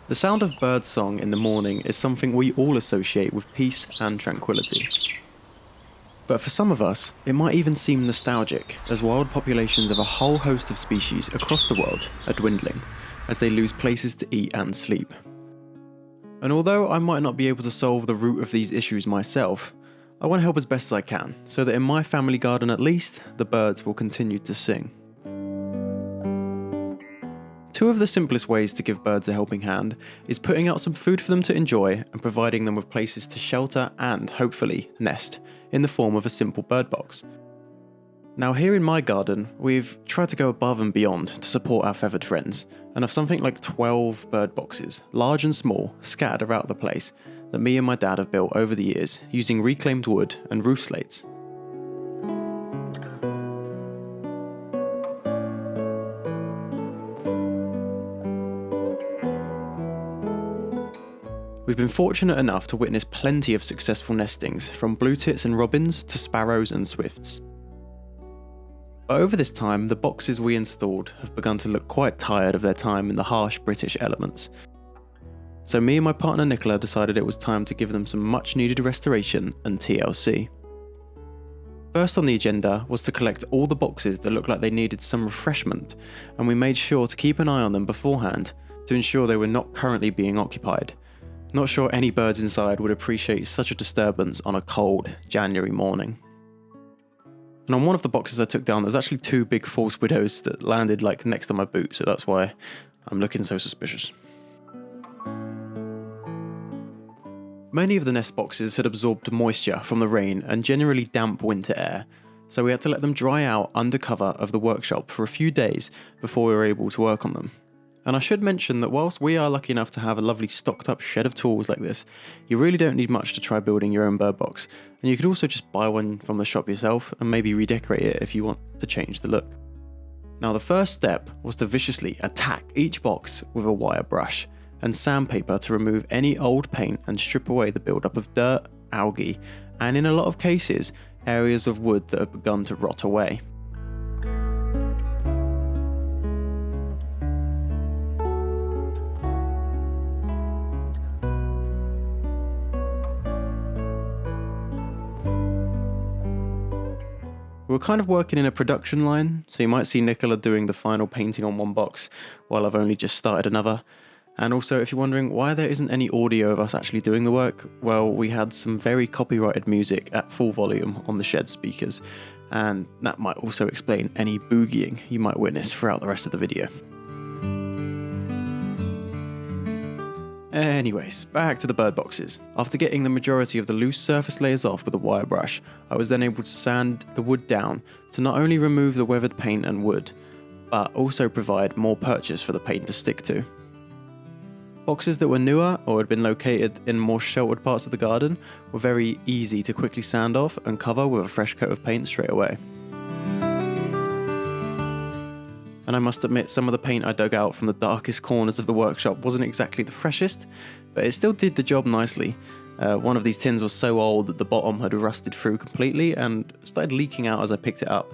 The sound of birdsong in the morning is something we all associate with peace and tranquility. But for some of us, it might even seem nostalgic, as wild populations of a whole host of species across the world are dwindling, as they lose places to eat and sleep. And although I might not be able to solve the root of these issues myself, I want to help as best as I can, so that in my family garden at least, the birds will continue to sing. Two of the simplest ways to give birds a helping hand is putting out some food for them to enjoy and providing them with places to shelter and, hopefully, nest, in the form of a simple bird box. Now here in my garden, we've tried to go above and beyond to support our feathered friends, and have something like 12 bird boxes, large and small, scattered around the place, that me and my dad have built over the years using reclaimed wood and roof slates. We've been fortunate enough to witness plenty of successful nestings, from blue tits and robins to sparrows and swifts. But over this time, the boxes we installed have begun to look quite tired of their time in the harsh British elements. So me and my partner Nikola decided it was time to give them some much needed restoration and TLC. First on the agenda was to collect all the boxes that looked like they needed some refreshment, and we made sure to keep an eye on them beforehand to ensure they were not currently being occupied. Not sure any birds inside would appreciate such a disturbance on a cold January morning. And on one of the boxes I took down, there's actually two big false widows that landed like next to my boot, so that's why I'm looking so suspicious. Many of the nest boxes had absorbed moisture from the rain and generally damp winter air, so we had to let them dry out under cover of the workshop for a few days before we were able to work on them. And I should mention that whilst we are lucky enough to have a lovely stocked up shed of tools like this, you really don't need much to try building your own bird box, and you could also just buy one from the shop yourself and maybe redecorate it if you want to change the look. Now the first step was to viciously attack each box with a wire brush and sandpaper to remove any old paint and strip away the buildup of dirt, algae, and in a lot of cases, areas of wood that have begun to rot away. We're kind of working in a production line, so you might see Nikola doing the final painting on one box while I've only just started another. And also, if you're wondering why there isn't any audio of us actually doing the work, well, we had some very copyrighted music at full volume on the shed speakers, and that might also explain any boogieing you might witness throughout the rest of the video. Anyways, back to the bird boxes. After getting the majority of the loose surface layers off with a wire brush, I was then able to sand the wood down to not only remove the weathered paint and wood, but also provide more purchase for the paint to stick to. Boxes that were newer or had been located in more sheltered parts of the garden were very easy to quickly sand off and cover with a fresh coat of paint straight away. And I must admit, some of the paint I dug out from the darkest corners of the workshop wasn't exactly the freshest, but it still did the job nicely. One of these tins was so old that the bottom had rusted through completely and started leaking out as I picked it up.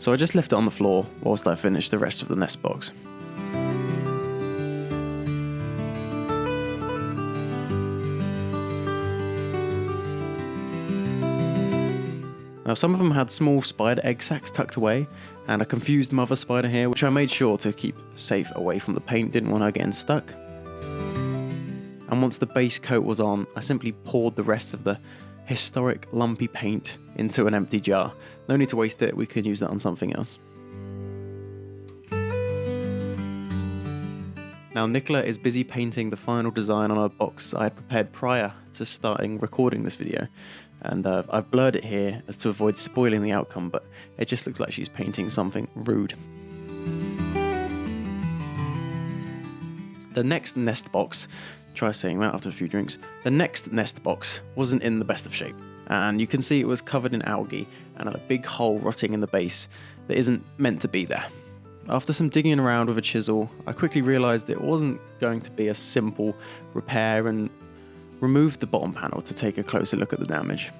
So I just left it on the floor whilst I finished the rest of the nest box. Now some of them had small spider egg sacs tucked away, and a confused mother spider here, which I made sure to keep safe away from the paint, didn't want her getting stuck. And once the base coat was on, I simply poured the rest of the historic lumpy paint into an empty jar. No need to waste it, we could use that on something else. Now Nikola is busy painting the final design on a box I had prepared prior to starting recording this video, and I've blurred it here as to avoid spoiling the outcome, but it just looks like she's painting something rude. The next nest box try saying that after a few drinks. The next nest box wasn't in the best of shape, and you can see it was covered in algae and had a big hole rotting in the base that isn't meant to be there. After some digging around with a chisel, I quickly realised it wasn't going to be a simple repair and removed the bottom panel to take a closer look at the damage.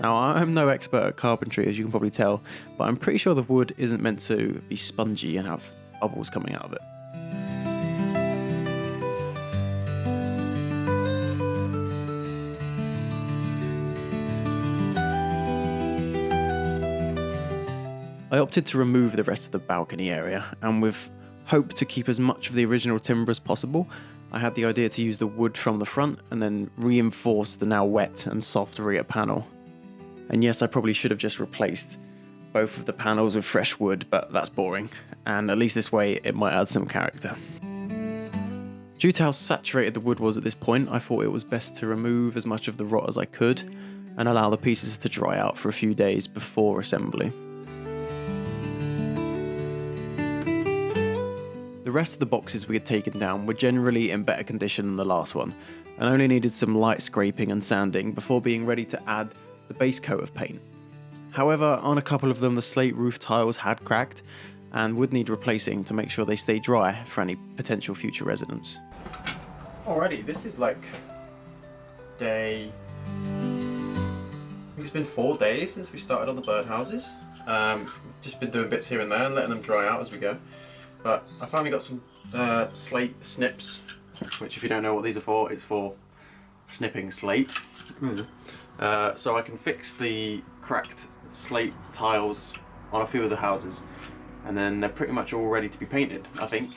Now, I'm no expert at carpentry, as you can probably tell, but I'm pretty sure the wood isn't meant to be spongy and have bubbles coming out of it. I opted to remove the rest of the balcony area, and with hope to keep as much of the original timber as possible, I had the idea to use the wood from the front and then reinforce the now wet and soft rear panel. And yes, I probably should have just replaced both of the panels with fresh wood, but that's boring, and at least this way it might add some character. Due to how saturated the wood was at this point, I thought it was best to remove as much of the rot as I could and allow the pieces to dry out for a few days before assembly. The rest of the boxes we had taken down were generally in better condition than the last one, and only needed some light scraping and sanding before being ready to add the base coat of paint. However, on a couple of them the slate roof tiles had cracked and would need replacing to make sure they stay dry for any potential future residents. Alrighty, this is like day... I think it's been 4 days since we started on the birdhouses. Just been doing bits here and there and letting them dry out as we go. But I finally got some slate snips, which if you don't know what these are for, it's for snipping slate. So I can fix the cracked slate tiles on a few of the houses, and then they're pretty much all ready to be painted, I think.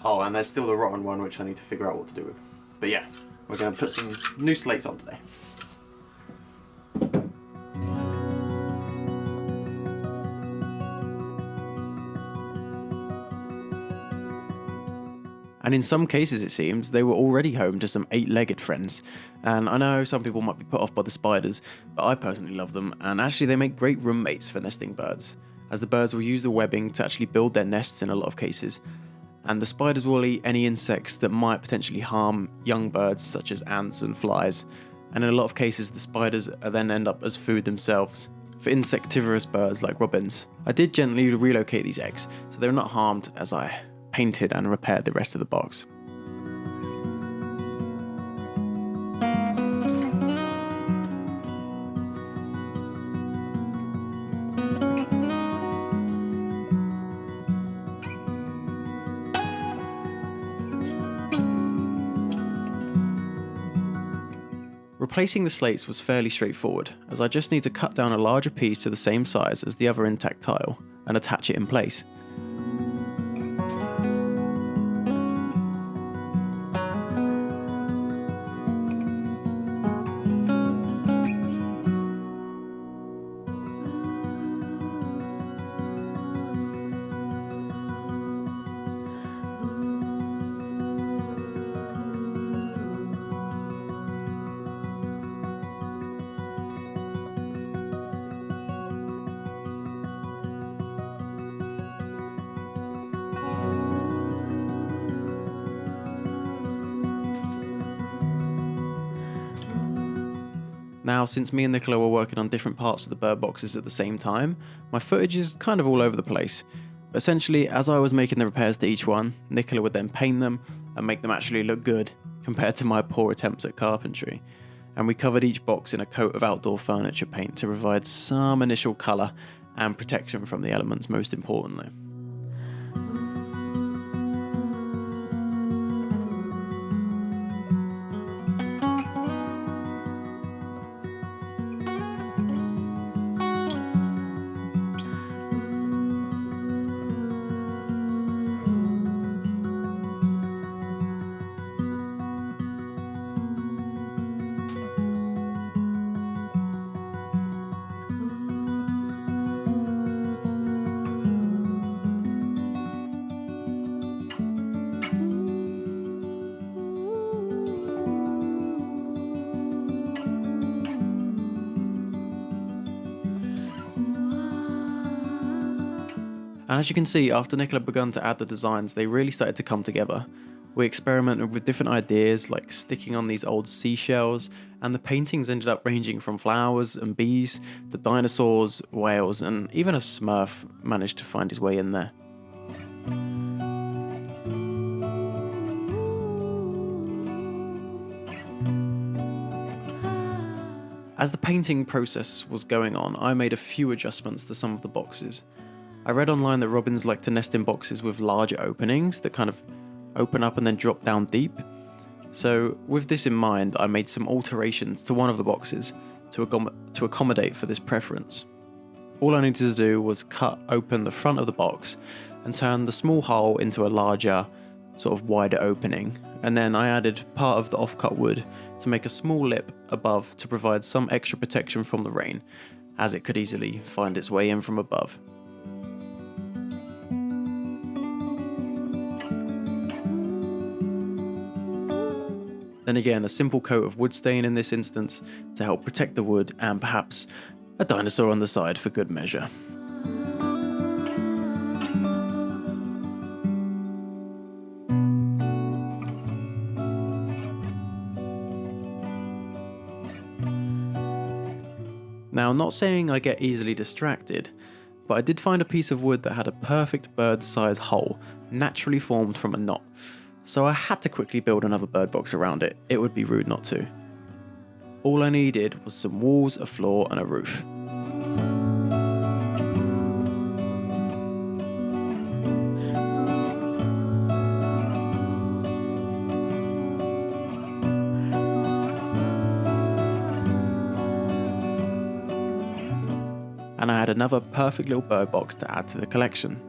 Oh, and there's still the rotten one, which I need to figure out what to do with. But yeah, we're going to put some new slates on today. And in some cases, it seems, they were already home to some 8-legged friends. And I know some people might be put off by the spiders, but I personally love them, and actually they make great roommates for nesting birds, as the birds will use the webbing to actually build their nests in a lot of cases. And the spiders will eat any insects that might potentially harm young birds, such as ants and flies. And in a lot of cases, the spiders then end up as food themselves for insectivorous birds like robins. I did gently relocate these eggs, so they're not harmed as I painted and repaired the rest of the box. Replacing the slates was fairly straightforward, as I just need to cut down a larger piece to the same size as the other intact tile and attach it in place. Now, since me and Nikola were working on different parts of the bird boxes at the same time, my footage is kind of all over the place. But essentially, as I was making the repairs to each one, Nikola would then paint them and make them actually look good compared to my poor attempts at carpentry. And we covered each box in a coat of outdoor furniture paint to provide some initial colour and protection from the elements, most importantly. And as you can see, after Nikola begun to add the designs, they really started to come together. We experimented with different ideas like sticking on these old seashells, and the paintings ended up ranging from flowers and bees to dinosaurs, whales, and even a Smurf managed to find his way in there. As the painting process was going on, I made a few adjustments to some of the boxes. I read online that robins like to nest in boxes with larger openings that kind of open up and then drop down deep. So with this in mind, I made some alterations to one of the boxes to accommodate for this preference. All I needed to do was cut open the front of the box and turn the small hole into a larger, sort of wider opening, and then I added part of the offcut wood to make a small lip above to provide some extra protection from the rain, as it could easily find its way in from above. Then again, a simple coat of wood stain in this instance to help protect the wood, and perhaps a dinosaur on the side for good measure. Now, I'm not saying I get easily distracted, but I did find a piece of wood that had a perfect bird-size hole naturally formed from a knot, so I had to quickly build another bird box around it. It would be rude not to. All I needed was some walls, a floor, and a roof. And I had another perfect little bird box to add to the collection.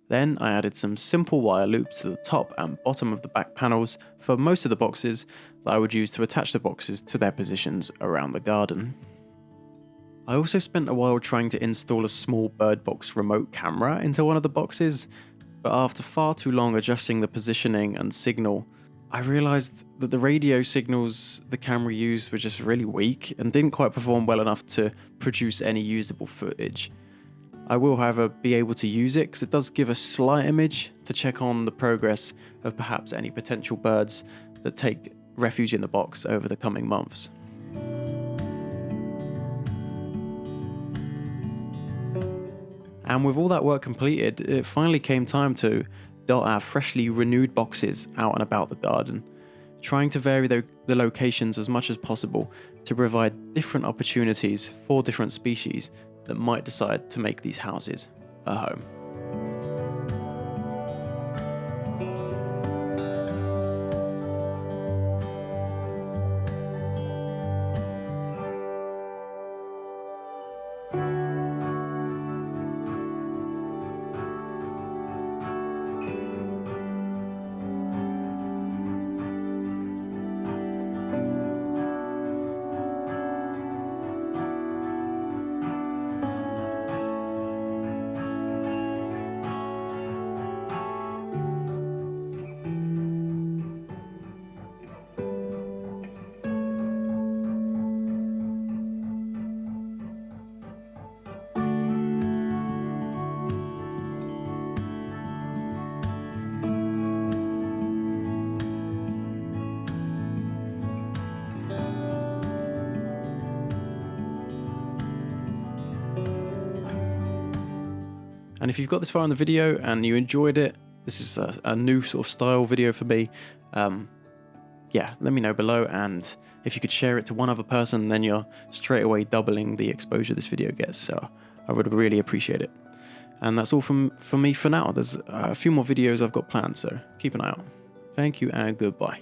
Then I added some simple wire loops to the top and bottom of the back panels for most of the boxes that I would use to attach the boxes to their positions around the garden. I also spent a while trying to install a small bird box remote camera into one of the boxes, but after far too long adjusting the positioning and signal, I realised that the radio signals the camera used were just really weak and didn't quite perform well enough to produce any usable footage. I will, however, be able to use it because it does give a slight image to check on the progress of perhaps any potential birds that take refuge in the box over the coming months. And with all that work completed, it finally came time to dot our freshly renewed boxes out and about the garden, trying to vary the locations as much as possible to provide different opportunities for different species that might decide to make these houses a home. And if you've got this far in the video and you enjoyed it, this is a new sort of style video for me, yeah, let me know below, and if you could share it to one other person, then you're straight away doubling the exposure this video gets, so I would really appreciate it. And that's all from me for now. There's a few more videos I've got planned, so keep an eye out. Thank you and goodbye.